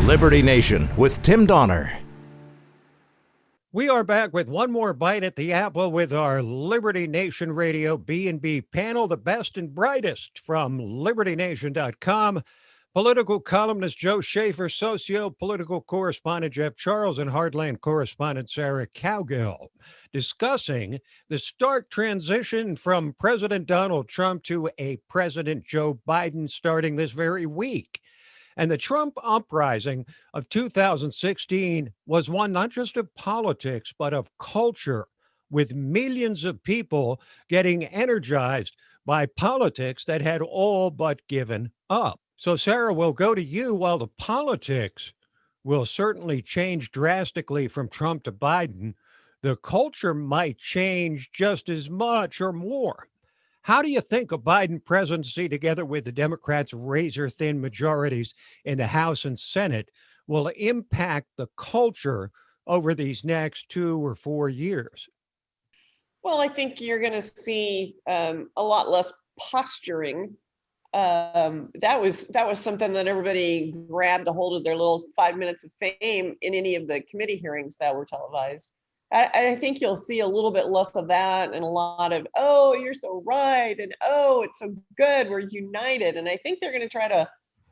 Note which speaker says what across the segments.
Speaker 1: Liberty Nation with Tim Donner.
Speaker 2: We are back with one more bite at the apple with our Liberty Nation Radio B&B panel, the best and brightest from LibertyNation.com. Political columnist Joe Schaefer, socio-political correspondent Jeff Charles, and Heartland correspondent Sarah Cowgill, discussing the stark transition from President Donald Trump to a President Joe Biden starting this very week. And the Trump uprising of 2016 was one not just of politics, but of culture, with millions of people getting energized by politics that had all but given up. So, Sarah, we'll go to you. While the politics will certainly change drastically from Trump to Biden, the culture might change just as much or more. How do you think a Biden presidency, together with the Democrats' razor-thin majorities in the House and Senate, will impact the culture over these next 2 or 4 years?
Speaker 3: Well, I think you're going to see a lot less posturing. That was something that everybody grabbed a hold of their little 5 minutes of fame in any of the committee hearings that were televised. I think you'll see a little bit less of that and a lot of, oh, you're so right, and oh, it's so good, we're united. And I think they're going to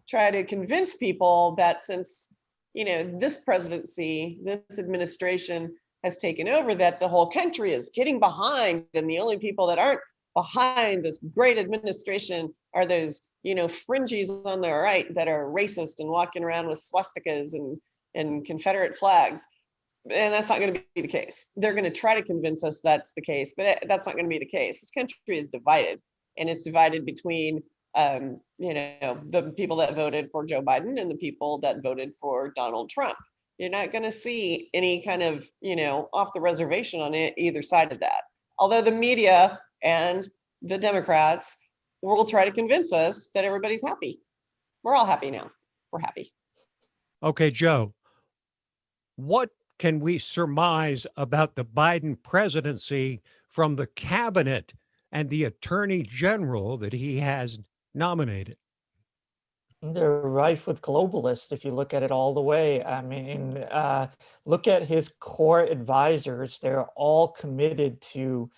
Speaker 3: try to convince people that since, this presidency, this administration has taken over, that the whole country is getting behind, and the only people that aren't behind this great administration are those, fringies on the right that are racist and walking around with swastikas and Confederate flags. And that's not going to be the case. They're going to try to convince us that's the case, but that's not going to be the case. This country is divided, and it's divided between, the people that voted for Joe Biden and the people that voted for Donald Trump. You're not going to see any kind of, off the reservation on either side of that. Although the media and the Democrats will try to convince us that everybody's happy. We're all happy now. We're happy.
Speaker 2: Okay, Joe, what can we surmise about the Biden presidency from the cabinet and the attorney general that he has nominated?
Speaker 4: They're rife with globalists if you look at it all the way. I mean, look at his core advisors. They're all committed to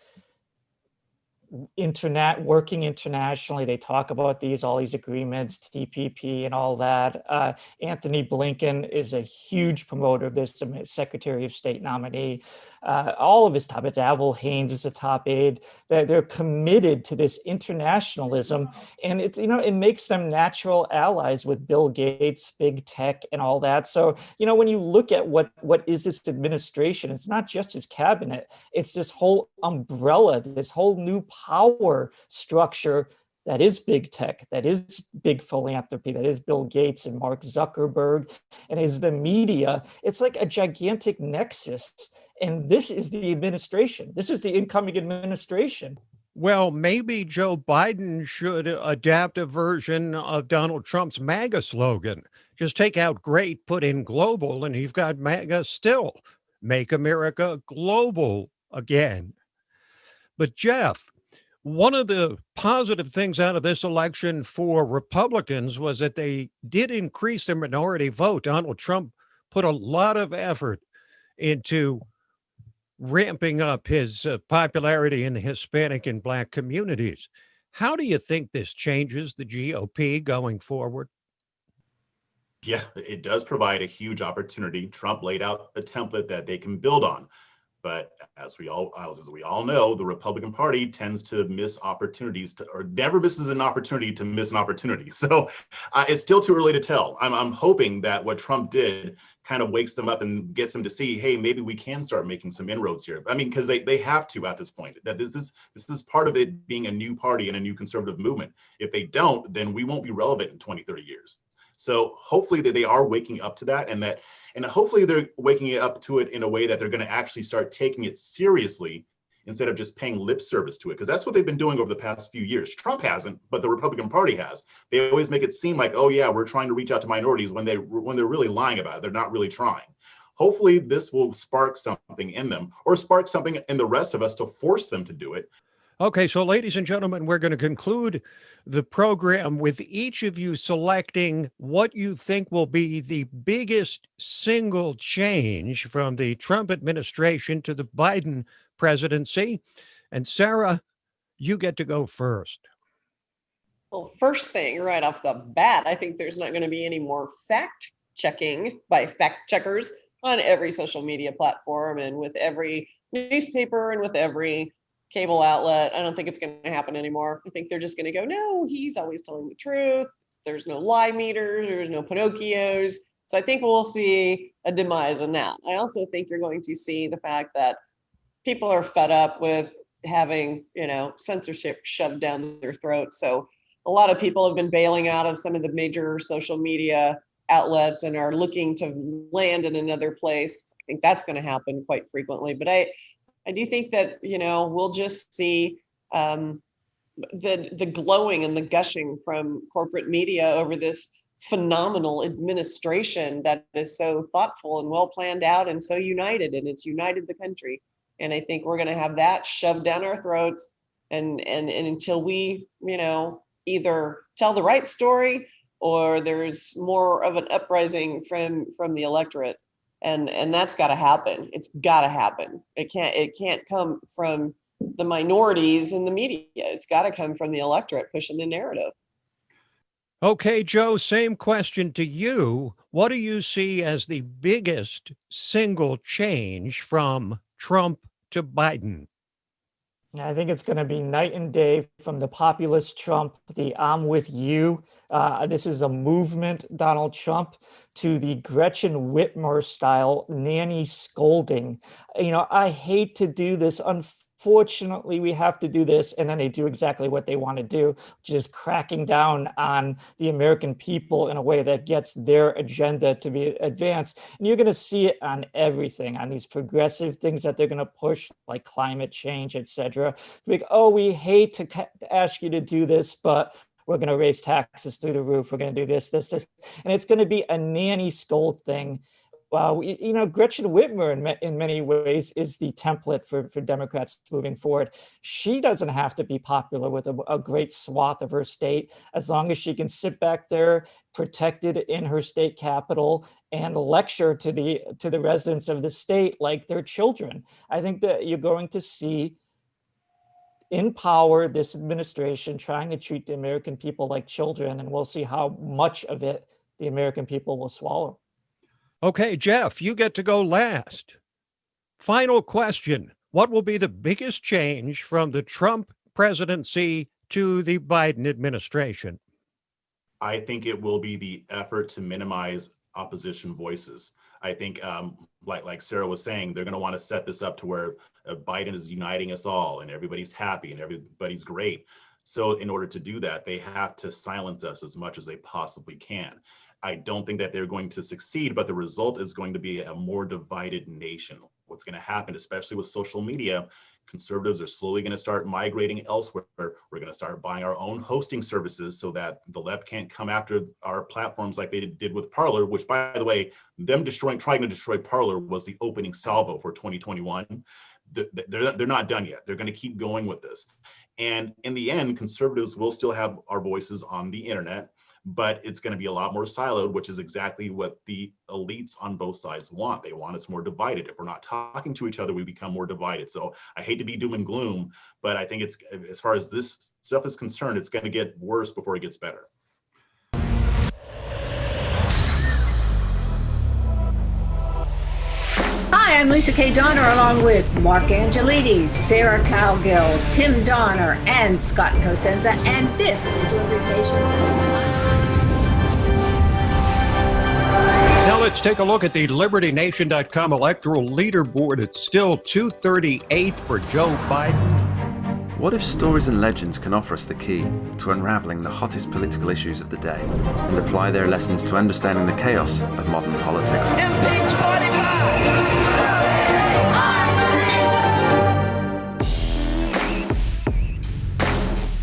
Speaker 4: working internationally. They talk about all these agreements, TPP and all that. Anthony Blinken is a huge promoter of this, Secretary of State nominee. All of his top aides, Avril Haines is a top aide. They're committed to this internationalism, and it makes them natural allies with Bill Gates, big tech, and all that. So when you look at what is this administration, it's not just his cabinet. It's this whole umbrella, this whole new power structure that is big tech, that is big philanthropy, that is Bill Gates and Mark Zuckerberg, and is the media. It's like a gigantic nexus. And this is the administration. This is the incoming administration.
Speaker 2: Well, maybe Joe Biden should adapt a version of Donald Trump's MAGA slogan. Just take out great, put in global, and you've got MAGA still. Make America global again. But Jeff, one of the positive things out of this election for Republicans was that they did increase their minority vote. Donald Trump put a lot of effort into ramping up his popularity in the Hispanic and Black communities. How do you think this changes the GOP going forward?
Speaker 5: Yeah, it does provide a huge opportunity. Trump laid out a template that they can build on. But as we all know, the Republican Party tends to miss opportunities or never misses an opportunity to miss an opportunity. So it's still too early to tell. I'm hoping that what Trump did kind of wakes them up and gets them to see, hey, maybe we can start making some inroads here. I mean, because they have to at this point. That this is part of it being a new party and a new conservative movement. If they don't, then we won't be relevant in 20, 30 years. So hopefully that they are waking up to that, and hopefully they're waking up to it in a way that they're going to actually start taking it seriously instead of just paying lip service to it, because that's what they've been doing over the past few years. Trump hasn't, but the Republican Party has. They always make it seem like, oh yeah, we're trying to reach out to minorities when they're really lying about it. They're not really trying. Hopefully this will spark something in them, or spark something in the rest of us to force them to do it.
Speaker 2: Okay, so ladies and gentlemen, we're going to conclude the program with each of you selecting what you think will be the biggest single change from the Trump administration to the Biden presidency. And Sarah, you get to go first.
Speaker 3: Well, first thing right off the bat, I think there's not going to be any more fact checking by fact checkers on every social media platform and with every newspaper and with every cable outlet. I don't think it's going to happen anymore. I think they're just going to go, no, he's always telling the truth. There's no lie meters. There's no Pinocchios. So I think we'll see a demise in that. I also think you're going to see the fact that people are fed up with having, censorship shoved down their throats. So a lot of people have been bailing out of some of the major social media outlets and are looking to land in another place. I think that's going to happen quite frequently. But I do think that, we'll just see the glowing and the gushing from corporate media over this phenomenal administration that is so thoughtful and well planned out and so united, and it's united the country. And I think we're going to have that shoved down our throats and until we, either tell the right story or there's more of an uprising from the electorate. And that's got to happen. It's got to happen. It can't come from the minorities in the media. It's got to come from the electorate pushing the narrative.
Speaker 2: Okay, Joe, same question to you. What do you see as the biggest single change from Trump to Biden?
Speaker 4: I think it's going to be night and day from the populist Trump, the I'm with you. This is a movement, Donald Trump, to the Gretchen Whitmer style nanny scolding. I hate to do this. Unfortunately, we have to do this. And then they do exactly what they want to do, which is cracking down on the American people in a way that gets their agenda to be advanced. And you're going to see it on everything, on these progressive things that they're going to push, like climate change, et cetera. Like, oh, we hate to ask you to do this, but we're going to raise taxes through the roof. We're going to do this. And it's going to be a nanny scold thing. Well, Gretchen Whitmer in many ways is the template for Democrats moving forward. She doesn't have to be popular with a great swath of her state, as long as she can sit back there protected in her state capital and lecture to the residents of the state like they're children. I think that you're going to see in power this administration trying to treat the American people like children, and we'll see how much of it the American people will swallow.
Speaker 2: Okay, Jeff, you get to go last. Final question. What will be the biggest change from the Trump presidency to the Biden administration?
Speaker 5: I think it will be the effort to minimize opposition voices. I think, like Sarah was saying, they're going to want to set this up to where Biden is uniting us all and everybody's happy and everybody's great. So in order to do that, they have to silence us as much as they possibly can. I don't think that they're going to succeed, but the result is going to be a more divided nation. What's going to happen, especially with social media, conservatives are slowly going to start migrating elsewhere. We're going to start buying our own hosting services so that the left can't come after our platforms like they did with Parler, which, by the way, them trying to destroy Parler was the opening salvo for 2021. They're not done yet. They're going to keep going with this. And in the end, conservatives will still have our voices on the internet, but it's going to be a lot more siloed, which is exactly what the elites on both sides want. They want us more divided. If we're not talking to each other, we become more divided. So I hate to be doom and gloom, but I think it's, as far as this stuff is concerned, it's going to get worse before it gets better.
Speaker 6: Hi, I'm Lisa K. Donner, along with Mark Angelides, Sarah Cowgill, Tim Donner, and Scott Cosenza, and this is Liberty Nation.
Speaker 2: Now let's take a look at the LibertyNation.com electoral leaderboard. It's still 238 for Joe Biden.
Speaker 7: What if stories and legends can offer us the key to unraveling the hottest political issues of the day and apply their lessons to understanding the chaos of modern politics?
Speaker 8: Impeach 45!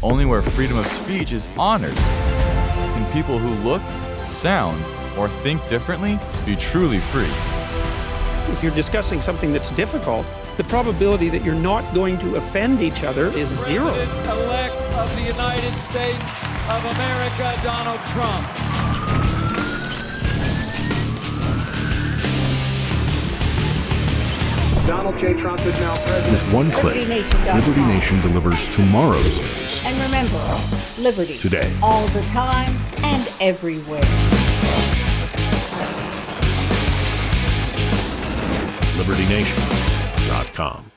Speaker 9: Only where freedom of speech is honored can people who look, sound, or think differently be truly free.
Speaker 10: If you're discussing something that's difficult, the probability that you're not going to offend each other is zero.
Speaker 11: President-elect of the United States of America, Donald Trump.
Speaker 12: Donald J. Trump is now president.
Speaker 1: With one click, Liberty Nation delivers tomorrow's news.
Speaker 6: And remember, liberty.
Speaker 1: Today.
Speaker 6: All the time and everywhere.
Speaker 1: LibertyNation.com